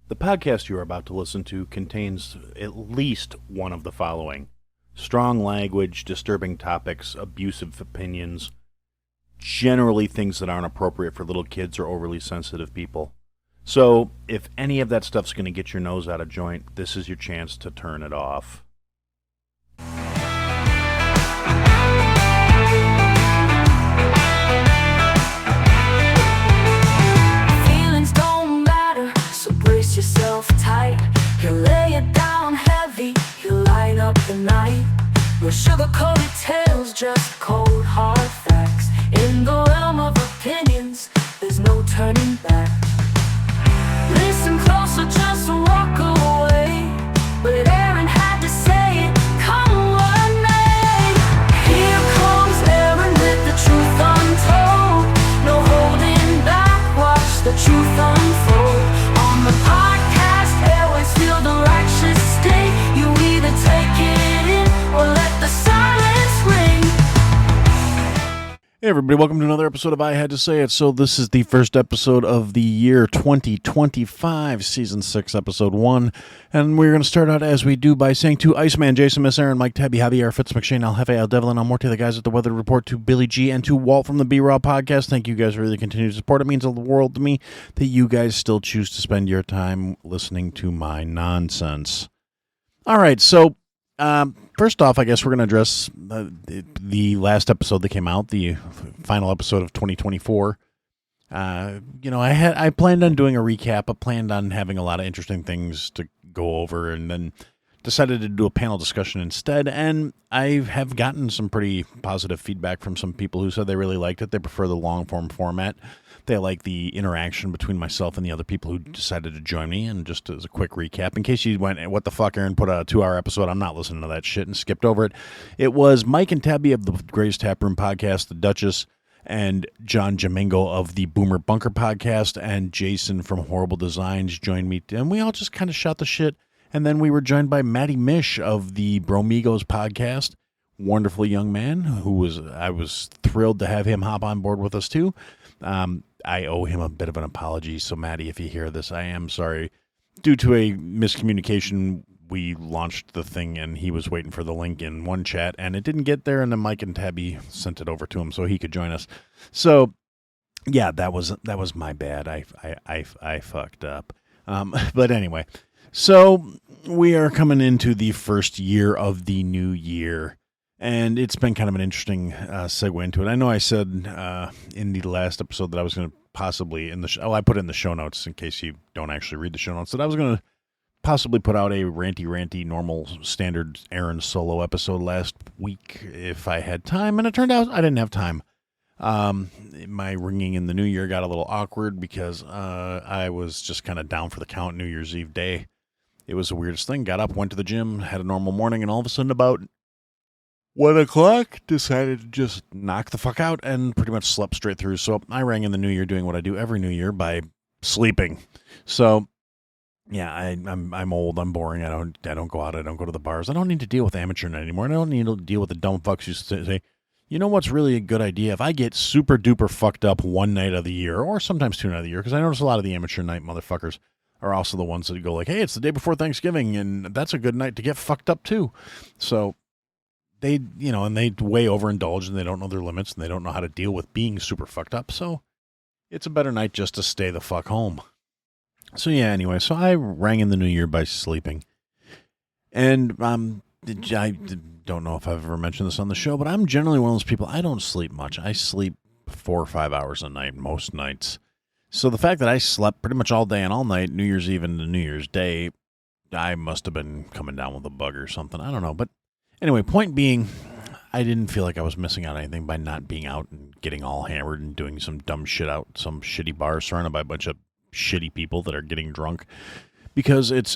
The podcast you are about to listen to contains at least one of the following: strong language, disturbing topics, abusive opinions, generally things that aren't appropriate for little kids or overly sensitive people. So, if any of that stuff's going to get your nose out of joint, this is your chance to turn it off. Feelings don't matter, so brace yourself tight. He'll lay it down heavy, he'll light up the night. No sugar-coated tales, just cold hard facts. In the realm of opinions, there's no turning back. Listen closer, just walk away. But Aaron had to say it, come what may. Here comes Aaron with the truth untold. No holding back, watch the truth unfold. On the podcast, airways feel the righteous sting. You either take it in or let the silence ring. Hey everybody, welcome to another episode of I Had to Say It. So this is the first episode of the year 2025, Season 6, Episode 1. And we're going to start out as we do by saying to Iceman, Jason, Miss Aaron, Mike, Tabby, Javier, Fitz, McShane, Al Jefe, Al Devlin, Al Morty, the guys at the Weather Report, to Billy G, and to Walt from the B-Raw Podcast. Thank you guys for the continued support. It means the world to me that you guys still choose to spend your time listening to my nonsense. All right, so first off, I guess we're going to address the last episode that came out, the final episode of 2024. I planned on doing a recap. I planned on having a lot of interesting things to go over, and then decided to do a panel discussion instead. And I have gotten some pretty positive feedback from some people who said they really liked it. They prefer the long form format. They like the interaction between myself and the other people who decided to join me. And just as a quick recap, in case you went, what the fuck, Aaron put out a 2-hour episode, I'm not listening to that shit, and skipped over it. It was Mike and Tabby of the Gray's Taproom Podcast, The Duchess, and John Jamingo of the Boomer Bunker Podcast, and Jason from Horrible Designs joined me. And we all just kind of shot the shit. And then we were joined by Matty Mish of the Bromigos Podcast. Wonderful young man I was thrilled to have him hop on board with us too. I owe him a bit of an apology. So Matty, if you hear this, I am sorry. Due to a miscommunication, we launched the thing and he was waiting for the link in one chat and it didn't get there. And then Mike and Tabby sent it over to him so he could join us. So yeah, that was my bad. I fucked up. But anyway, so we are coming into the first year of the new year. And it's been kind of an interesting segue into it. I know I said in the last episode that I was going to possibly I put it in the show notes in case you don't actually read the show notes, that I was going to possibly put out a ranty, normal, standard Aaron solo episode last week if I had time. And it turned out I didn't have time. My ringing in the new year got a little awkward because I was just kind of down for the count New Year's Eve day. It was the weirdest thing. Got up, went to the gym, had a normal morning, and all of a sudden about 1 o'clock, decided to just knock the fuck out and pretty much slept straight through. So I rang in the new year doing what I do every new year by sleeping. So yeah, I'm old, I'm boring. I don't go out, I don't go to the bars. I don't need to deal with amateur night anymore. I don't need to deal with the dumb fucks who say, you know what's really a good idea? If I get super duper fucked up one night of the year, or sometimes 2 nights of the year, because I notice a lot of the amateur night motherfuckers are also the ones that go like, hey, it's the day before Thanksgiving, and that's a good night to get fucked up too. So they, and they way overindulge, and they don't know their limits, and they don't know how to deal with being super fucked up. So it's a better night just to stay the fuck home. So yeah, anyway, so I rang in the new year by sleeping. And I don't know if I've ever mentioned this on the show, but I'm generally one of those people, I don't sleep much. I sleep 4 or 5 hours a night most nights. So the fact that I slept pretty much all day and all night, New Year's Eve and New Year's Day, I must have been coming down with a bug or something. I don't know. But anyway, point being, I didn't feel like I was missing out on anything by not being out and getting all hammered and doing some dumb shit out some shitty bar surrounded by a bunch of shitty people that are getting drunk. Because it's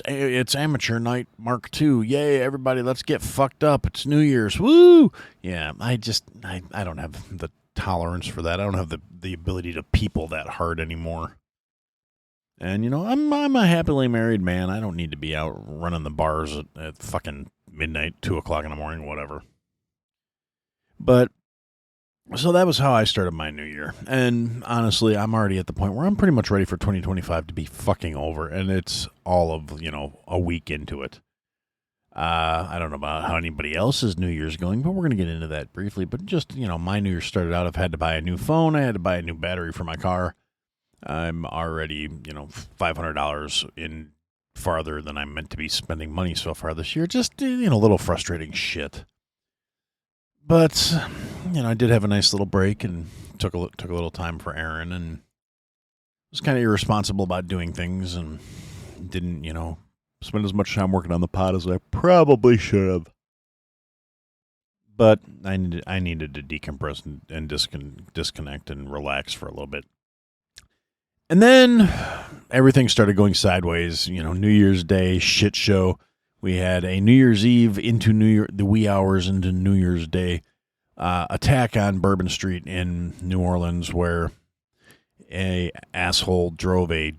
amateur night Mark II. Yay, everybody, let's get fucked up. It's New Year's. Woo! Yeah, I don't have the tolerance for that. I don't have the ability to people that hard anymore. And, I'm a happily married man. I don't need to be out running the bars at fucking midnight, 2 o'clock in the morning, whatever. But So that was how I started my new year. And honestly, I'm already at the point where I'm pretty much ready for 2025 to be fucking over. And it's all of, a week into it. I don't know about how anybody else's New Year's going, but we're going to get into that briefly. But just, my New Year started out, I've had to buy a new phone. I had to buy a new battery for my car. I'm already, $500 in farther than I'm meant to be spending money so far this year. Just, a little frustrating shit. But, I did have a nice little break and took a little time for Aaron and was kind of irresponsible about doing things and didn't, spend as much time working on the pod as I probably should have. But I needed to decompress and disconnect and relax for a little bit. And then everything started going sideways. New Year's Day shit show. We had a New Year's Eve into the wee hours into New Year's Day attack on Bourbon Street in New Orleans, where a asshole drove a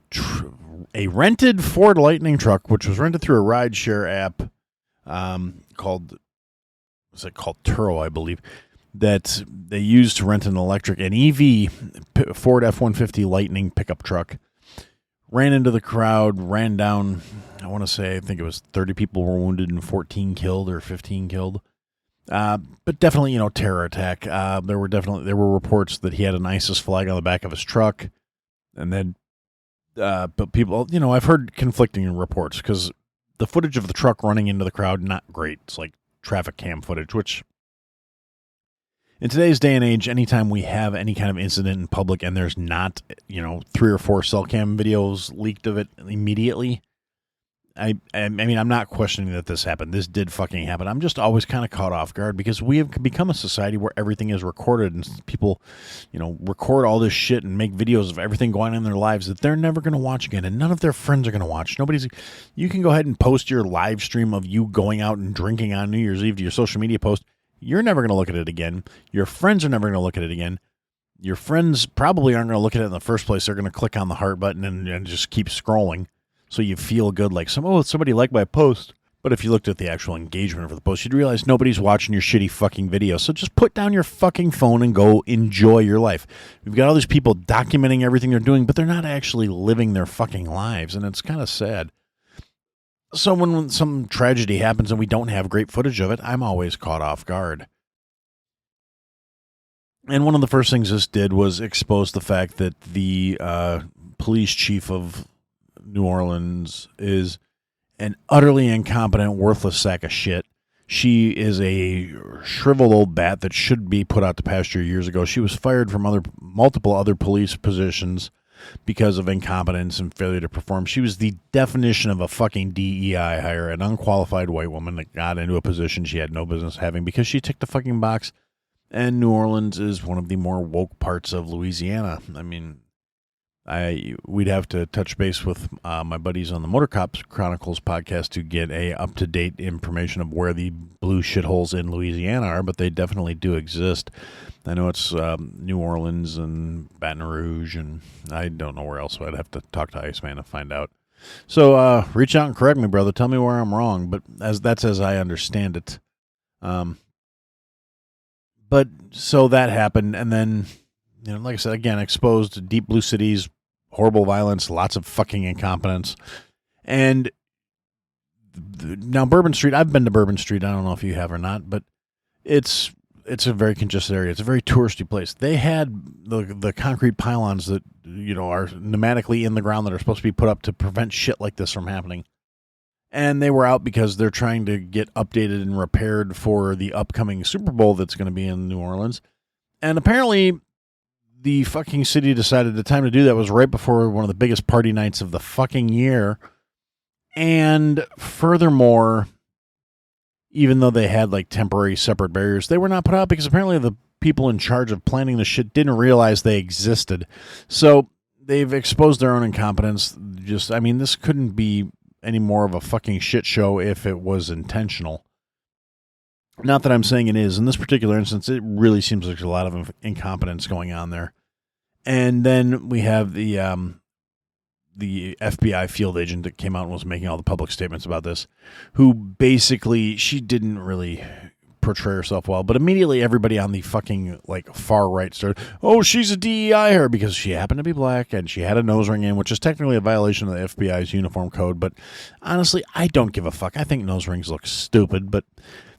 rented Ford Lightning truck, which was rented through a rideshare app called Turo, I believe, that they used to rent an EV Ford F-150 Lightning pickup truck. Ran into the crowd, ran down, I think it was 30 people were wounded and 14 killed or 15 killed. But definitely, terror attack. There were reports that he had an ISIS flag on the back of his truck. And then, but people, I've heard conflicting reports because the footage of the truck running into the crowd, not great. It's like traffic cam footage, which in today's day and age, anytime we have any kind of incident in public and there's not, 3 or 4 cell cam videos leaked of it immediately, I mean, I'm not questioning that this happened. This did fucking happen. I'm just always kind of caught off guard because we have become a society where everything is recorded and people, record all this shit and make videos of everything going on in their lives that they're never going to watch again and none of their friends are going to watch. You can go ahead and post your live stream of you going out and drinking on New Year's Eve to your social media post. You're never going to look at it again. Your friends are never going to look at it again. Your friends probably aren't going to look at it in the first place. They're going to click on the heart button and just keep scrolling. So you feel good like, somebody liked my post. But if you looked at the actual engagement for the post, you'd realize nobody's watching your shitty fucking video. So just put down your fucking phone and go enjoy your life. We've got all these people documenting everything they're doing, but they're not actually living their fucking lives. And it's kind of sad. So when some tragedy happens and we don't have great footage of it, I'm always caught off guard. And one of the first things this did was expose the fact that the police chief of New Orleans is an utterly incompetent, worthless sack of shit. She is a shriveled old bat that should be put out to pasture years ago. She was fired from multiple other police positions because of incompetence and failure to perform. She was the definition of a fucking DEI hire, an unqualified white woman that got into a position she had no business having because she ticked the fucking box. And New Orleans is one of the more woke parts of Louisiana. I mean, we'd have to touch base with my buddies on the Motor Cops Chronicles podcast to get a up-to-date information of where the blue shitholes in Louisiana are, but they definitely do exist. I know it's New Orleans and Baton Rouge, and I don't know where else, so I'd have to talk to Iceman to find out. So reach out and correct me, brother. Tell me where I'm wrong, but that's as I understand it. But so that happened, and then, like I said, again, exposed deep blue cities, horrible violence, lots of fucking incompetence. And now Bourbon Street, I've been to Bourbon Street. I don't know if you have or not, but it's a very congested area. It's a very touristy place. They had the concrete pylons that, are pneumatically in the ground that are supposed to be put up to prevent shit like this from happening. And they were out because they're trying to get updated and repaired for the upcoming Super Bowl that's going to be in New Orleans. And apparently the fucking city decided the time to do that was right before one of the biggest party nights of the fucking year. And furthermore, even though they had like temporary separate barriers, they were not put out because apparently the people in charge of planning the shit didn't realize they existed. So they've exposed their own incompetence. This couldn't be any more of a fucking shit show if it was intentional. Not that I'm saying it is. In this particular instance, it really seems like there's a lot of incompetence going on there. And then we have the FBI field agent that came out and was making all the public statements about this, who basically, she didn't really portray herself well, but immediately everybody on the fucking like far right started, oh, she's a DEI her because she happened to be black and she had a nose ring in, which is technically a violation of the FBI's uniform code. But honestly, I don't give a fuck. I think nose rings look stupid, but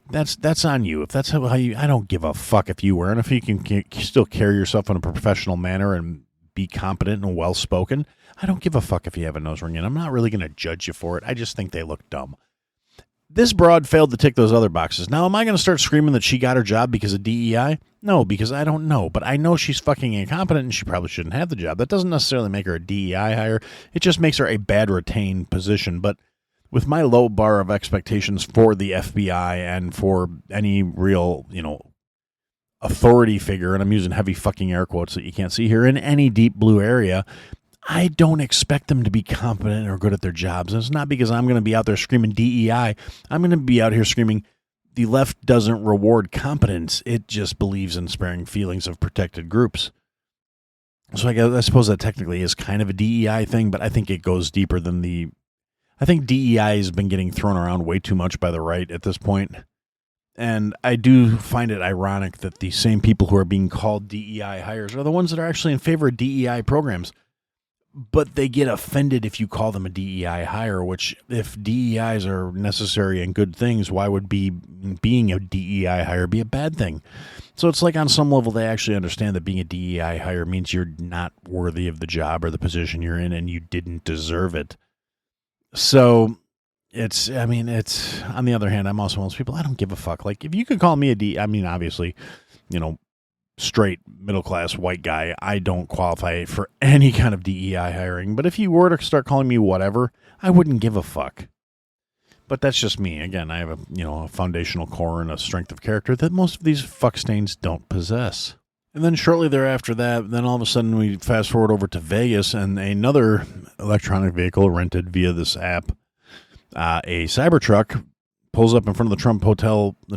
that's on you. If that's how you, I don't give a fuck if you wear it. If you can still carry yourself in a professional manner and be competent and well spoken, I don't give a fuck if you have a nose ring in. I'm not really going to judge you for it. I just think they look dumb. This broad failed to tick those other boxes. Now, am I going to start screaming that she got her job because of DEI? No, because I don't know. But I know she's fucking incompetent and she probably shouldn't have the job. That doesn't necessarily make her a DEI hire. It just makes her a bad retained position. But with my low bar of expectations for the FBI and for any real, authority figure, and I'm using heavy fucking air quotes that you can't see here, in any deep blue area, I don't expect them to be competent or good at their jobs. And it's not because I'm going to be out there screaming DEI. I'm going to be out here screaming the left doesn't reward competence. It just believes in sparing feelings of protected groups. So I suppose that technically is kind of a DEI thing, but I think it goes deeper than I think DEI has been getting thrown around way too much by the right at this point. And I do find it ironic that the same people who are being called DEI hires are the ones that are actually in favor of DEI programs. But they get offended if you call them a DEI hire, which if DEIs are necessary and good things, why would being a DEI hire be a bad thing? So it's like on some level they actually understand that being a DEI hire means you're not worthy of the job or the position you're in and you didn't deserve it. So it's on the other hand, I'm also one of those people, I don't give a fuck. Like if you could call me a DEI, obviously, straight middle-class white guy, I don't qualify for any kind of DEI hiring. But if you were to start calling me whatever, I wouldn't give a fuck. But that's just me. Again, I have a foundational core and a strength of character that most of these fuckstains don't possess. And then shortly thereafter then all of a sudden we fast forward over to Vegas and another electronic vehicle rented via this app, a Cybertruck, pulls up in front of the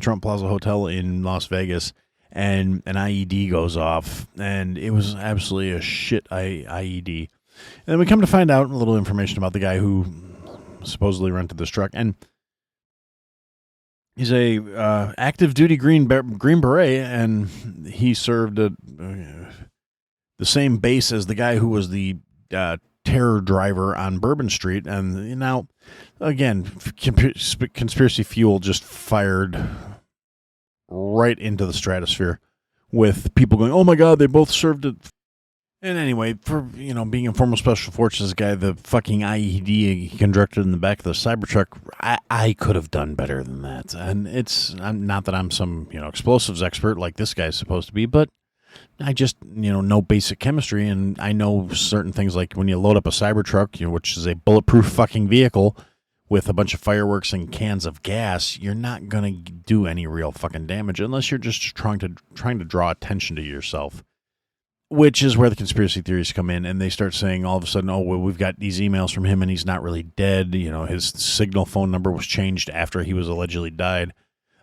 Trump Plaza Hotel in Las Vegas, and an IED goes off, and it was absolutely a shit IED. And then we come to find out a little information about the guy who supposedly rented this truck, and he's a active duty Green Beret, and he served at the same base as the guy who was the terror driver on Bourbon Street. And now, again, conspiracy fuel just fired right into the stratosphere with people going, oh my God, they both served it. And anyway, for, being a former special forces guy, the fucking IED he conducted in the back of the Cybertruck, I could have done better than that. And I'm not that I'm some, explosives expert like this guy's supposed to be, but I just, know basic chemistry, and I know certain things like when you load up a Cybertruck, which is a bulletproof fucking vehicle, with a bunch of fireworks and cans of gas, you're not going to do any real fucking damage unless you're just trying to draw attention to yourself, which is where the conspiracy theories come in. And they start saying all of a sudden, oh, well, we've got these emails from him and he's not really dead. His signal phone number was changed after he was allegedly died.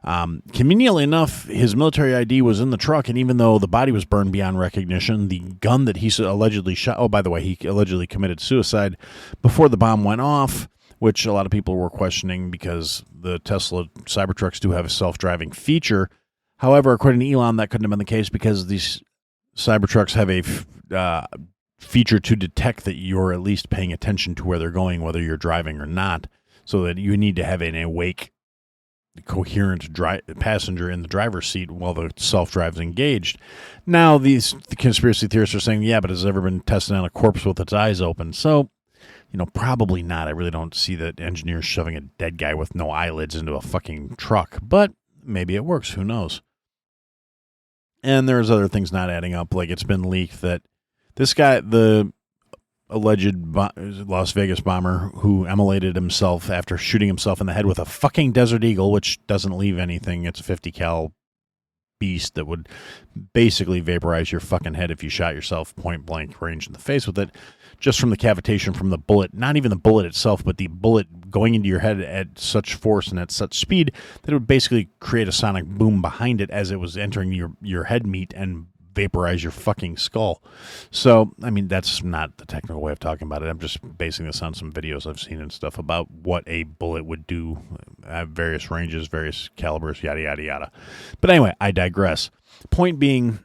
Conveniently enough, his military ID was in the truck, and even though the body was burned beyond recognition, the gun that he allegedly shot, oh, by the way, he allegedly committed suicide before the bomb went off, which a lot of people were questioning because the Tesla Cybertrucks do have a self-driving feature. However, according to Elon, that couldn't have been the case because these Cybertrucks have a feature to detect that you're at least paying attention to where they're going, whether you're driving or not, so that you need to have an awake, coherent passenger in the driver's seat while the self-drive is engaged. Now, the conspiracy theorists are saying, yeah, but has it ever been tested on a corpse with its eyes open? So, probably not. I really don't see the engineers shoving a dead guy with no eyelids into a fucking truck, but maybe it works. Who knows? And there's other things not adding up. Like it's been leaked that this guy, the alleged Las Vegas bomber who immolated himself after shooting himself in the head with a fucking Desert Eagle, which doesn't leave anything. It's a 50 cal beast that would basically vaporize your fucking head if you shot yourself point blank range in the face with it, just from the cavitation from the bullet, not even the bullet itself, but the bullet going into your head at such force and at such speed that it would basically create a sonic boom behind it as it was entering your head meat and vaporize your fucking skull. So, that's not the technical way of talking about it. I'm just basing this on some videos I've seen and stuff about what a bullet would do at various ranges, various calibers, yada, yada, yada. But anyway, I digress. Point being,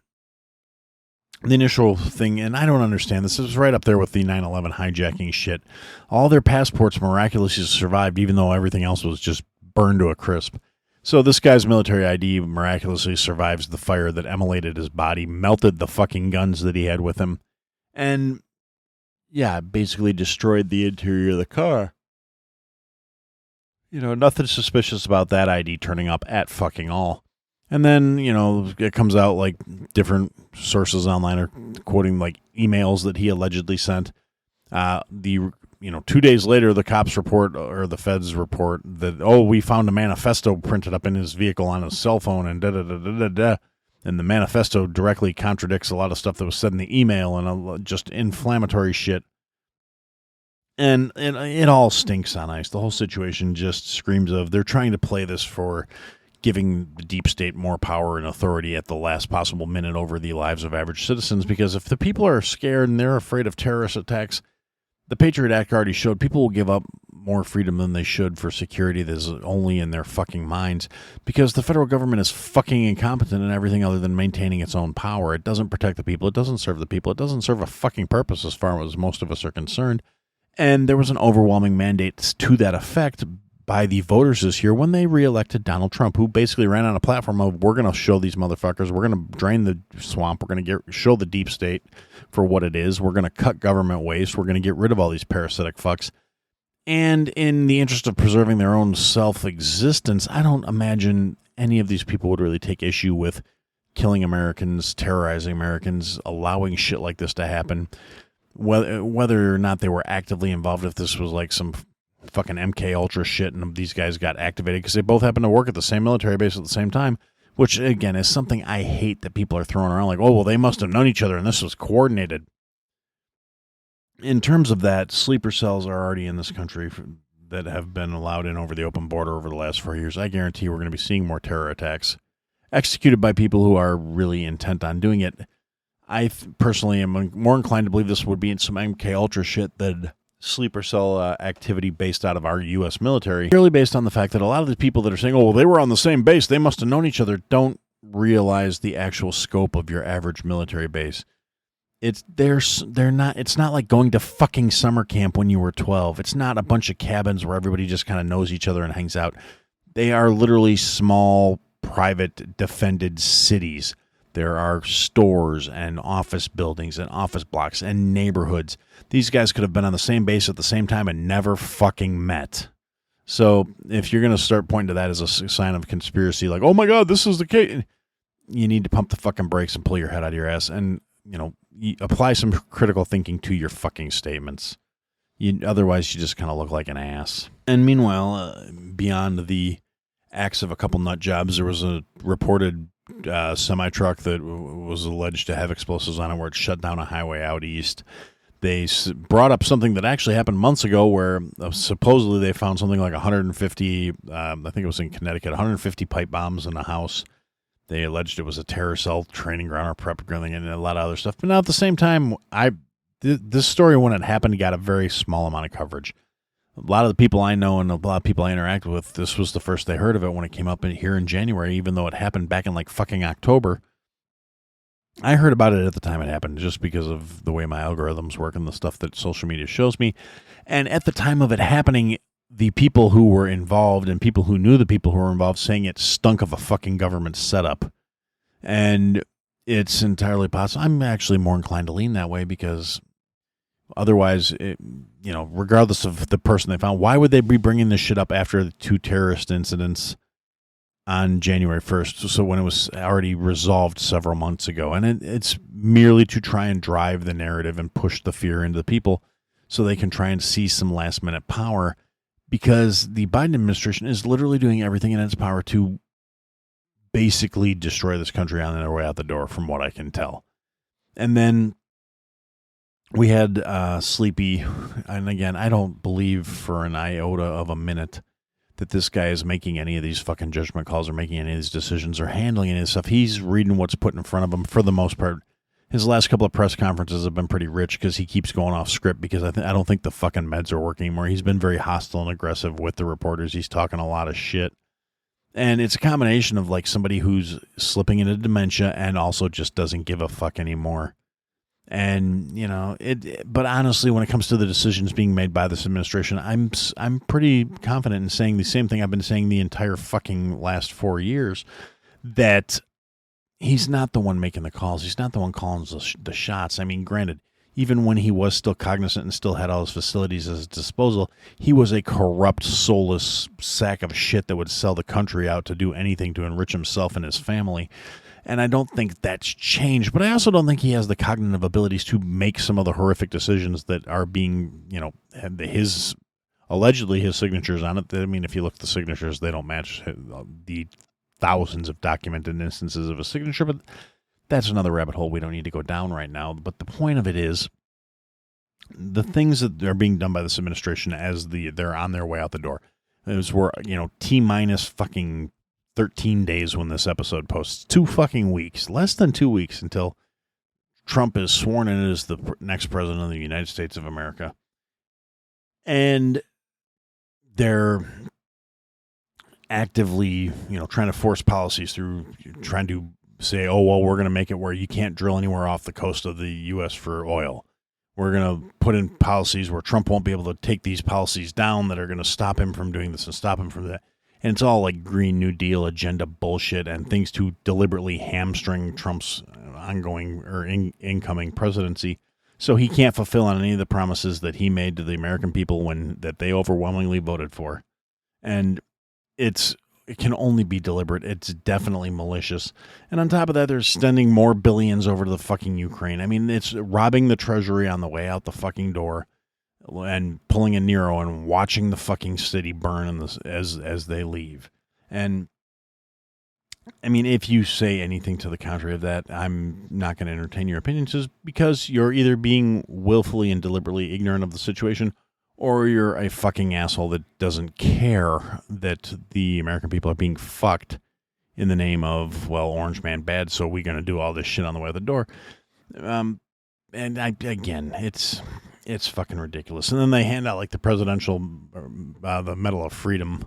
the initial thing, and I don't understand this, is right up there with the 9/11 hijacking shit. All their passports miraculously survived, even though everything else was just burned to a crisp. So this guy's military ID miraculously survives the fire that immolated his body, melted the fucking guns that he had with him, and yeah, basically destroyed the interior of the car. You know, nothing suspicious about that ID turning up at fucking all. And then, you know, it comes out like different sources online are quoting like emails that he allegedly sent. 2 days later, the cops report, or the feds report, that, we found a manifesto printed up in his vehicle on his cell phone and da-da-da-da-da-da. And the manifesto directly contradicts a lot of stuff that was said in the email and just inflammatory shit. And it all stinks on ice. The whole situation just screams of they're trying to play this for giving the deep state more power and authority at the last possible minute over the lives of average citizens. Because if the people are scared and they're afraid of terrorist attacks, the Patriot Act already showed people will give up more freedom than they should for security that is only in their fucking minds, because the federal government is fucking incompetent in everything other than maintaining its own power. It doesn't protect the people. It doesn't serve the people. It doesn't serve a fucking purpose as far as most of us are concerned. And there was an overwhelming mandate to that effect by the voters this year when they reelected Donald Trump, who basically ran on a platform of, we're going to show these motherfuckers, we're going to drain the swamp, we're going to show the deep state for what it is, we're going to cut government waste, we're going to get rid of all these parasitic fucks. And in the interest of preserving their own self-existence, I don't imagine any of these people would really take issue with killing Americans, terrorizing Americans, allowing shit like this to happen. Whether or not they were actively involved, if this was like some fucking MK Ultra shit and these guys got activated because they both happen to work at the same military base at the same time, which again is something I hate that people are throwing around like, they must have known each other and this was coordinated. In terms of that, sleeper cells are already in this country that have been allowed in over the open border over the last 4 years. I guarantee we're going to be seeing more terror attacks executed by people who are really intent on doing it. I personally am more inclined to believe this would be some MK Ultra shit than sleeper cell activity based out of our U.S. military. Purely based on the fact that a lot of the people that are saying, they were on the same base, they must have known each other, don't realize the actual scope of your average military base. It's not like going to fucking summer camp when you were 12. It's not a bunch of cabins where everybody just kind of knows each other and hangs out. They are literally small, private, defended cities. There are stores and office buildings and office blocks and neighborhoods. These guys could have been on the same base at the same time and never fucking met. So if you're going to start pointing to that as a sign of conspiracy, like, oh my God, this is the case, you need to pump the fucking brakes and pull your head out of your ass and, apply some critical thinking to your fucking statements. Otherwise, you just kind of look like an ass. And meanwhile, beyond the acts of a couple nut jobs, there was a reported semi-truck that was alleged to have explosives on it where it shut down a highway out east. They brought up something that actually happened months ago where supposedly they found something like 150, I think it was in Connecticut, 150 pipe bombs in a house. They alleged it was a terror cell training ground or prep grilling and a lot of other stuff. But now at the same time, this story, when it happened, got a very small amount of coverage. A lot of the people I know and a lot of people I interact with, this was the first they heard of it when it came up here in January, even though it happened back in like fucking October. I heard about it at the time it happened just because of the way my algorithms work and the stuff that social media shows me. And at the time of it happening, the people who were involved and people who knew the people who were involved saying it stunk of a fucking government setup. And it's entirely possible. I'm actually more inclined to lean that way because otherwise, regardless of the person they found, why would they be bringing this shit up after the two terrorist incidents on January 1st? So when it was already resolved several months ago. And it's merely to try and drive the narrative and push the fear into the people so they can try and seize some last minute power, because the Biden administration is literally doing everything in its power to basically destroy this country on their way out the door, from what I can tell. And then we had Sleepy, and again, I don't believe for an iota of a minute that this guy is making any of these fucking judgment calls or making any of these decisions or handling any of this stuff. He's reading what's put in front of him for the most part. his last couple of press conferences have been pretty rich because he keeps going off script because I don't think the fucking meds are working anymore. He's been very hostile and aggressive with the reporters. He's talking a lot of shit. And it's a combination of like somebody who's slipping into dementia and also just doesn't give a fuck anymore. And, you know, but honestly, when it comes to the decisions being made by this administration, I'm pretty confident in saying the same thing I've been saying the entire fucking last 4 years, that he's not the one making the calls. He's not the one calling the shots. I mean, granted, even when he was still cognizant and still had all his facilities at his disposal, he was a corrupt, soulless sack of shit that would sell the country out to do anything to enrich himself and his family. And I don't think that's changed, but I also don't think he has the cognitive abilities to make some of the horrific decisions that are being, you know, allegedly his signatures on it. I mean, if you look at the signatures, they don't match the thousands of documented instances of a signature, but that's another rabbit hole we don't need to go down right now. But the point of it is, the things that are being done by this administration as they're on their way out the door, we're, you know, T-minus fucking 13 days when this episode posts. 2 fucking weeks, less than 2 weeks until Trump is sworn in as the next president of the United States of America. And they're actively, you know, trying to force policies through, trying to say, oh, well, we're going to make it where you can't drill anywhere off the coast of the U.S. for oil. We're going to put in policies where Trump won't be able to take these policies down that are going to stop him from doing this and stop him from that. And it's all like Green New Deal agenda bullshit and things to deliberately hamstring Trump's ongoing or incoming presidency, so he can't fulfill on any of the promises that he made to the American people that they overwhelmingly voted for. And it can only be deliberate. It's definitely malicious. And on top of that, they're sending more billions over to the fucking Ukraine. I mean, it's robbing the treasury on the way out the fucking door and pulling a Nero and watching the fucking city burn as they leave. And I mean, if you say anything to the contrary of that, I'm not going to entertain your opinions, just because you're either being willfully and deliberately ignorant of the situation, or you're a fucking asshole that doesn't care that the American people are being fucked in the name of, well, Orange Man bad, so we're going to do all this shit on the way out the door. It's fucking ridiculous. And then they hand out like the the Medal of Freedom,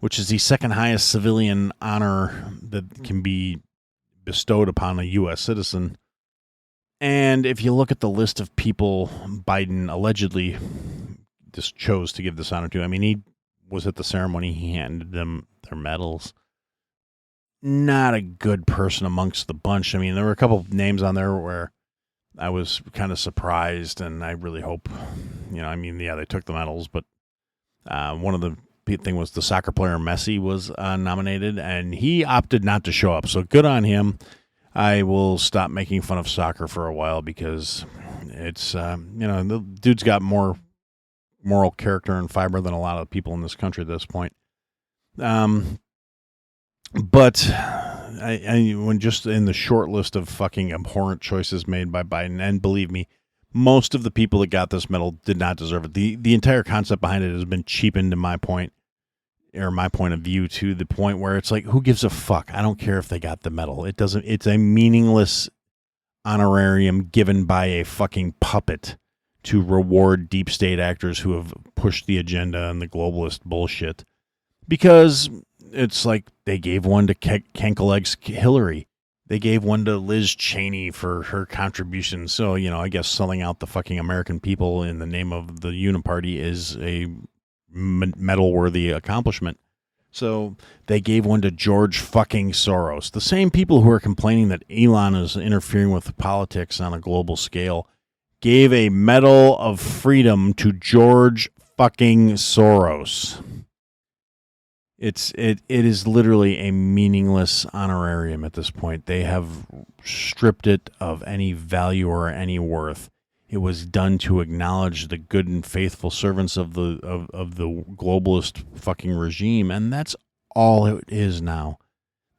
which is the second highest civilian honor that can be bestowed upon a U.S. citizen. And if you look at the list of people Biden allegedly just chose to give this honor to, I mean, he was at the ceremony, he handed them their medals. Not a good person amongst the bunch. I mean, there were a couple of names on there where I was kind of surprised, and I really hope, you know, I mean, yeah, they took the medals, but one of the thing was the soccer player Messi was nominated, and he opted not to show up. So good on him. I will stop making fun of soccer for a while because it's, you know, the dude's got more moral character and fiber than a lot of people in this country at this point. But when just in the short list of fucking abhorrent choices made by Biden, and believe me, most of the people that got this medal did not deserve it. The entire concept behind it has been cheapened, in my point of view, to the point where it's like, who gives a fuck? I don't care if they got the medal. It's a meaningless honorarium given by a fucking puppet to reward deep state actors who have pushed the agenda and the globalist bullshit. Because it's like they gave one to Kankeleg's Hillary. They gave one to Liz Cheney for her contribution. So, you know, I guess selling out the fucking American people in the name of the Uniparty is a medal-worthy accomplishment. So they gave one to George fucking Soros. The same people who are complaining that Elon is interfering with politics on a global scale gave a Medal of Freedom to George fucking Soros. It is literally a meaningless honorarium at this point. They have stripped it of any value or any worth. It was done to acknowledge the good and faithful servants of the globalist fucking regime, and that's all it is now.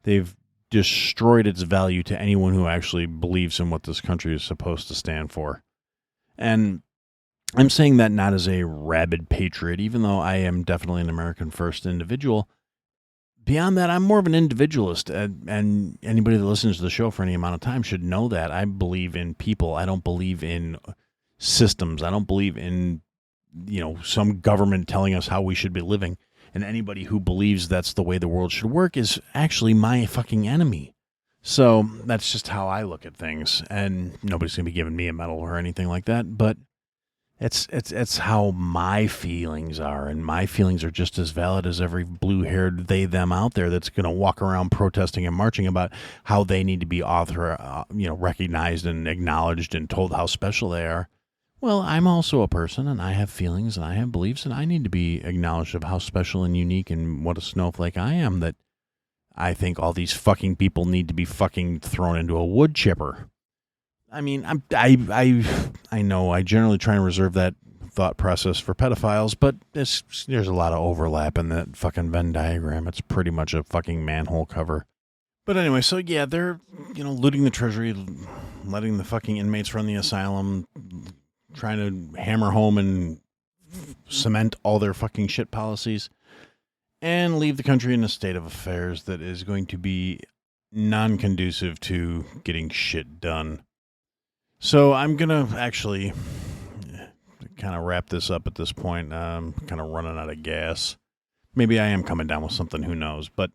They've destroyed its value to anyone who actually believes in what this country is supposed to stand for. And I'm saying that not as a rabid patriot, even though I am definitely an American first individual. beyond that, I'm more of an individualist, and anybody that listens to the show for any amount of time should know that. I believe in people. I don't believe in systems. I don't believe in, some government telling us how we should be living. And anybody who believes that's the way the world should work is actually my fucking enemy. So that's just how I look at things. And nobody's going to be giving me a medal or anything like that. But it's how my feelings are, and my feelings are just as valid as every blue-haired they, them out there that's going to walk around protesting and marching about how they need to be recognized and acknowledged and told how special they are. Well, I'm also a person, and I have feelings, and I have beliefs, and I need to be acknowledged of how special and unique and what a snowflake I am, that I think all these fucking people need to be fucking thrown into a wood chipper. I mean, I know I generally try and reserve that thought process for pedophiles, but there's a lot of overlap in that fucking Venn diagram. It's pretty much a fucking manhole cover. But anyway, so yeah, they're, looting the treasury, letting the fucking inmates run the asylum, trying to hammer home and cement all their fucking shit policies, and leave the country in a state of affairs that is going to be non-conducive to getting shit done. So I'm going to actually kind of wrap this up at this point. I'm kind of running out of gas. Maybe I am coming down with something, who knows. But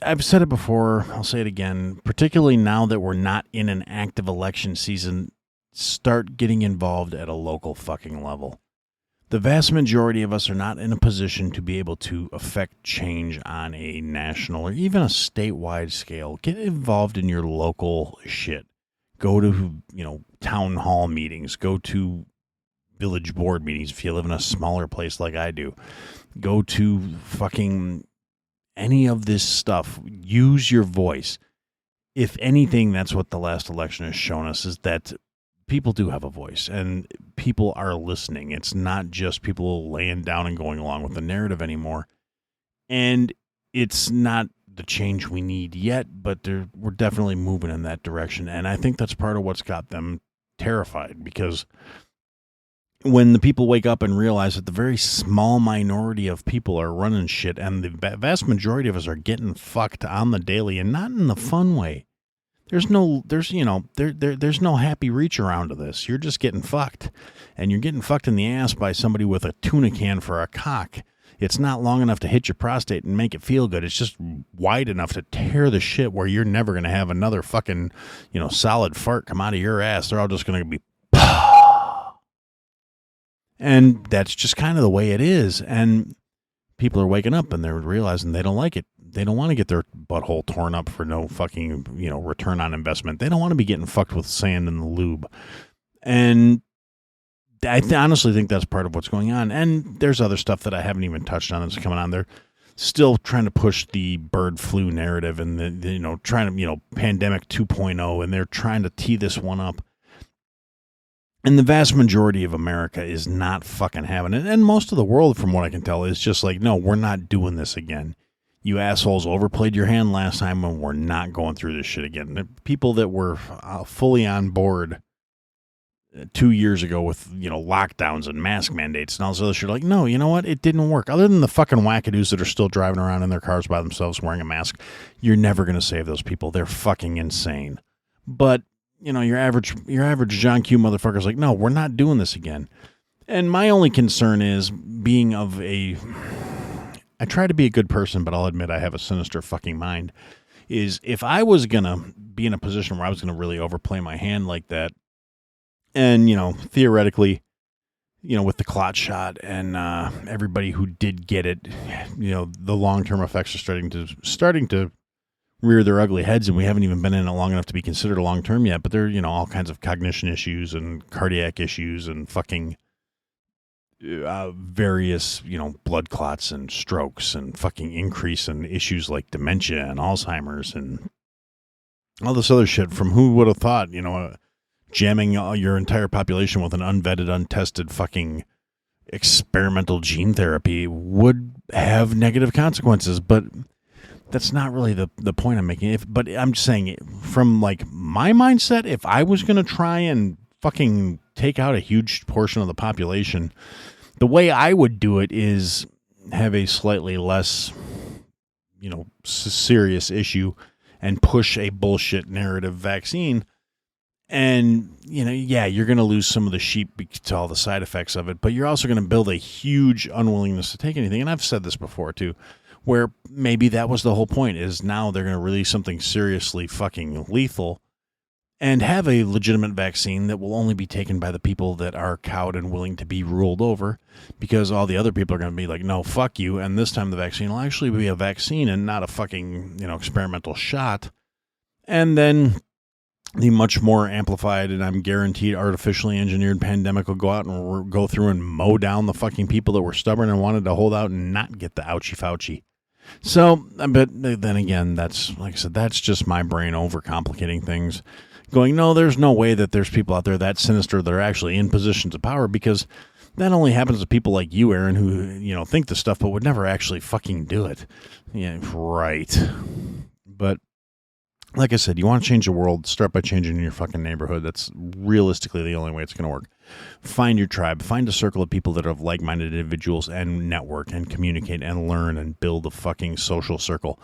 I've said it before, I'll say it again, particularly now that we're not in an active election season, start getting involved at a local fucking level. The vast majority of us are not in a position to be able to affect change on a national or even a statewide scale. Get involved in your local shit. Go to, town hall meetings. Go to village board meetings if you live in a smaller place like I do. Go to fucking any of this stuff. Use your voice. If anything, that's what the last election has shown us, is that people do have a voice and people are listening. It's not just people laying down and going along with the narrative anymore. And it's not the change we need yet, but we're definitely moving in that direction. And I think that's part of what's got them terrified, because when the people wake up and realize that the very small minority of people are running shit and the vast majority of us are getting fucked on the daily, and not in the fun way. There's no happy reach around to this. You're just getting fucked, and you're getting fucked in the ass by somebody with a tuna can for a cock. It's not long enough to hit your prostate and make it feel good. It's just wide enough to tear the shit where you're never going to have another fucking, solid fart come out of your ass. They're all just going to be, and that's just kind of the way it is. And people are waking up and they're realizing they don't like it. They don't want to get their butthole torn up for no fucking, return on investment. They don't want to be getting fucked with sand in the lube. And I honestly think that's part of what's going on. And there's other stuff that I haven't even touched on that's coming on. They're still trying to push the bird flu narrative and trying to, pandemic 2.0, and they're trying to tee this one up. And the vast majority of America is not fucking having it. And most of the world, from what I can tell, is just like, no, we're not doing this again. You assholes overplayed your hand last time, and we're not going through this shit again. The people that were fully on board 2 years ago with, lockdowns and mask mandates and all this other shit, like, no, you know what? It didn't work. Other than the fucking wackadoos that are still driving around in their cars by themselves wearing a mask, you're never going to save those people. They're fucking insane. But, your average John Q motherfucker's like, no, we're not doing this again. And my only concern is I try to be a good person, but I'll admit I have a sinister fucking mind, is if I was going to be in a position where I was going to really overplay my hand like that, and, theoretically, with the clot shot and everybody who did get it, the long-term effects are starting to rear their ugly heads, and we haven't even been in it long enough to be considered a long-term yet, but there are, all kinds of cognition issues and cardiac issues and fucking various, blood clots and strokes and fucking increase in issues like dementia and Alzheimer's and all this other shit from who would have thought, jamming your entire population with an unvetted, untested fucking experimental gene therapy would have negative consequences. But that's not really the point I'm making. But I'm just saying, from like my mindset, if I was going to try and fucking take out a huge portion of the population, the way I would do it is have a slightly less serious issue and push a bullshit narrative vaccine. And, you're going to lose some of the sheep to all the side effects of it, but you're also going to build a huge unwillingness to take anything. And I've said this before, too, where maybe that was the whole point, is now they're going to release something seriously fucking lethal and have a legitimate vaccine that will only be taken by the people that are cowed and willing to be ruled over, because all the other people are going to be like, no, fuck you. And this time the vaccine will actually be a vaccine and not a fucking, experimental shot. And then the much more amplified and I'm guaranteed artificially engineered pandemic will go out and go through and mow down the fucking people that were stubborn and wanted to hold out and not get the ouchie Fauci. So, but then again, that's, like I said, that's just my brain overcomplicating things, going, no, there's no way that there's people out there that sinister that are actually in positions of power, because that only happens to people like you, Aaron, who, think the stuff but would never actually fucking do it. Yeah, right. But like I said, you want to change the world, start by changing your fucking neighborhood. That's realistically the only way it's going to work. Find your tribe. Find a circle of people that are of like-minded individuals and network and communicate and learn and build a fucking social circle,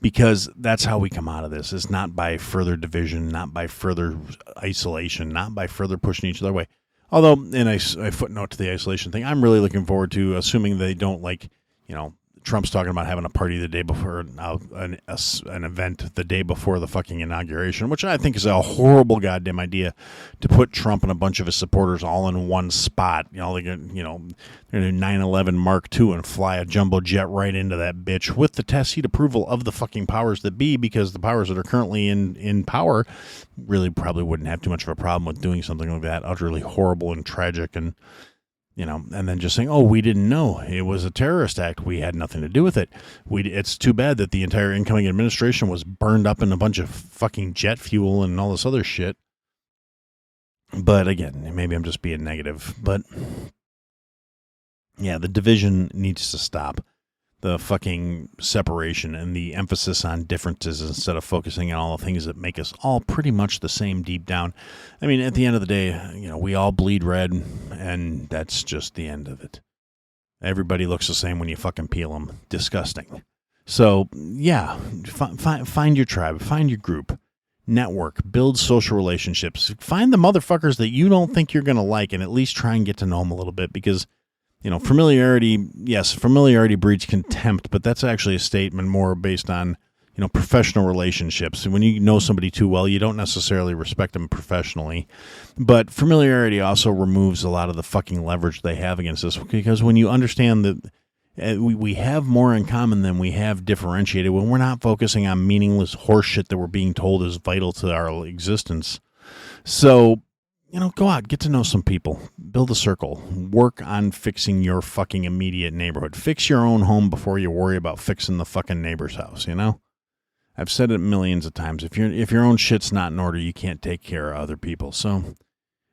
because that's how we come out of this. It's not by further division, not by further isolation, not by further pushing each other away. Although, in a footnote to the isolation thing, I'm really looking forward to, assuming they don't Trump's talking about having a party the day before, an event the day before the fucking inauguration, which I think is a horrible goddamn idea, to put Trump and a bunch of his supporters all in one spot. They're going to 9/11 Mark II and fly a jumbo jet right into that bitch with the tacit approval of the fucking powers that be, because the powers that are currently in power really probably wouldn't have too much of a problem with doing something like that, utterly horrible and tragic, and and then just saying, oh, we didn't know it was a terrorist act. We had nothing to do with it. It's too bad that the entire incoming administration was burned up in a bunch of fucking jet fuel and all this other shit. But again, maybe I'm just being negative. But yeah, the division needs to stop. The fucking separation and the emphasis on differences instead of focusing on all the things that make us all pretty much the same deep down. I mean, at the end of the day, we all bleed red, and that's just the end of it. Everybody looks the same when you fucking peel them. Disgusting. So, yeah, find your tribe, find your group, network, build social relationships. Find the motherfuckers that you don't think you're going to like, and at least try and get to know them a little bit, because familiarity breeds contempt, but that's actually a statement more based on, professional relationships. When you know somebody too well, you don't necessarily respect them professionally. But familiarity also removes a lot of the fucking leverage they have against us, because when you understand that we have more in common than we have differentiated, when we're not focusing on meaningless horseshit that we're being told is vital to our existence. So, go out, get to know some people, build a circle, work on fixing your fucking immediate neighborhood. Fix your own home before you worry about fixing the fucking neighbor's house, I've said it millions of times. If your own shit's not in order, you can't take care of other people. So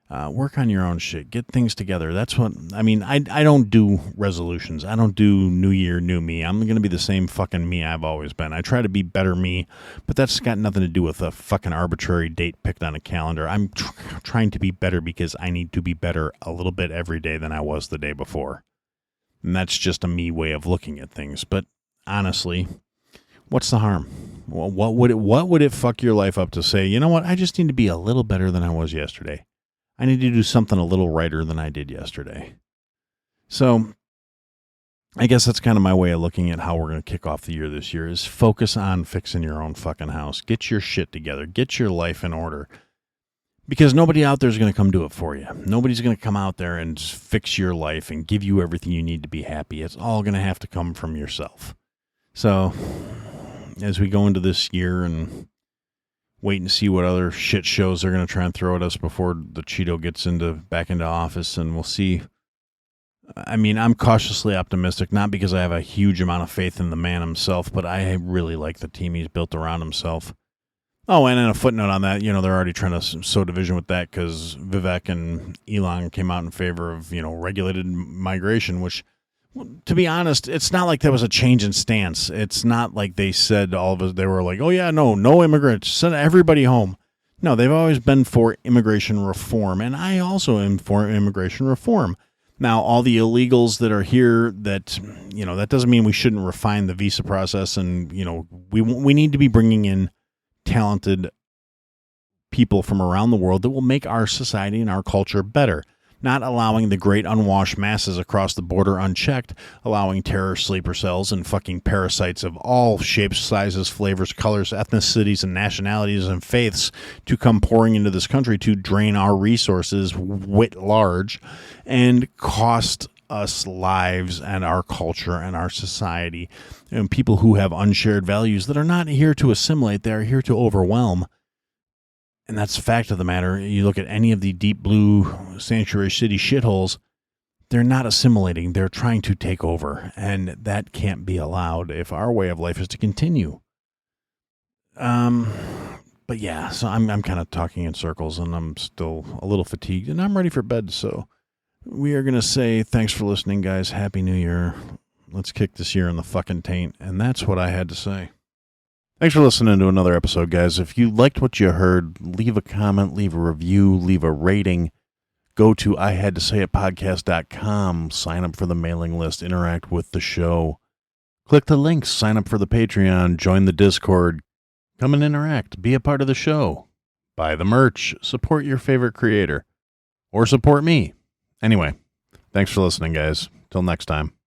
work on your own shit. Get things together. That's what, I don't do resolutions. I don't do New Year, New Me. I'm going to be the same fucking me I've always been. I try to be better me, but that's got nothing to do with a fucking arbitrary date picked on a calendar. I'm trying to be better because I need to be better a little bit every day than I was the day before. And that's just a me way of looking at things. But honestly, what's the harm? Well, what would it fuck your life up to say, you know what, I just need to be a little better than I was yesterday. I need to do something a little righter than I did yesterday. So I guess that's kind of my way of looking at how we're going to kick off the year this year, is focus on fixing your own fucking house. Get your shit together. Get your life in order. Because nobody out there is going to come do it for you. Nobody's going to come out there and fix your life and give you everything you need to be happy. It's all going to have to come from yourself. So as we go into this year and wait and see what other shit shows they're going to try and throw at us before the Cheeto gets back into office, and we'll see. I'm cautiously optimistic, not because I have a huge amount of faith in the man himself, but I really like the team he's built around himself. Oh, and in a footnote on that, they're already trying to sow division with that because Vivek and Elon came out in favor of, regulated migration, which, to be honest, it's not like there was a change in stance. It's not like they said they were like, oh yeah, no immigrants, send everybody home. No, they've always been for immigration reform, and I also am for immigration reform. Now, all the illegals that are here, that doesn't mean we shouldn't refine the visa process, and we need to be bringing in talented people from around the world that will make our society and our culture better. Not allowing the great unwashed masses across the border unchecked, allowing terror sleeper cells and fucking parasites of all shapes, sizes, flavors, colors, ethnicities, and nationalities and faiths to come pouring into this country to drain our resources writ large and cost us lives and our culture and our society. And people who have unshared values that are not here to assimilate, they are here to overwhelm. And that's the fact of the matter. You look at any of the deep blue sanctuary city shitholes, they're not assimilating. They're trying to take over. And that can't be allowed if our way of life is to continue. But yeah, so I'm kind of talking in circles, and I'm still a little fatigued, and I'm ready for bed. So we are going to say thanks for listening, guys. Happy New Year. Let's kick this year in the fucking taint. And that's what I had to say. Thanks for listening to another episode, guys. If you liked what you heard, leave a comment, leave a review, leave a rating. Go to ihadtosayitpodcast.com, sign up for the mailing list, interact with the show. Click the links, sign up for the Patreon, join the Discord. Come and interact, be a part of the show. Buy the merch, support your favorite creator. Or support me. Anyway, thanks for listening, guys. Till next time.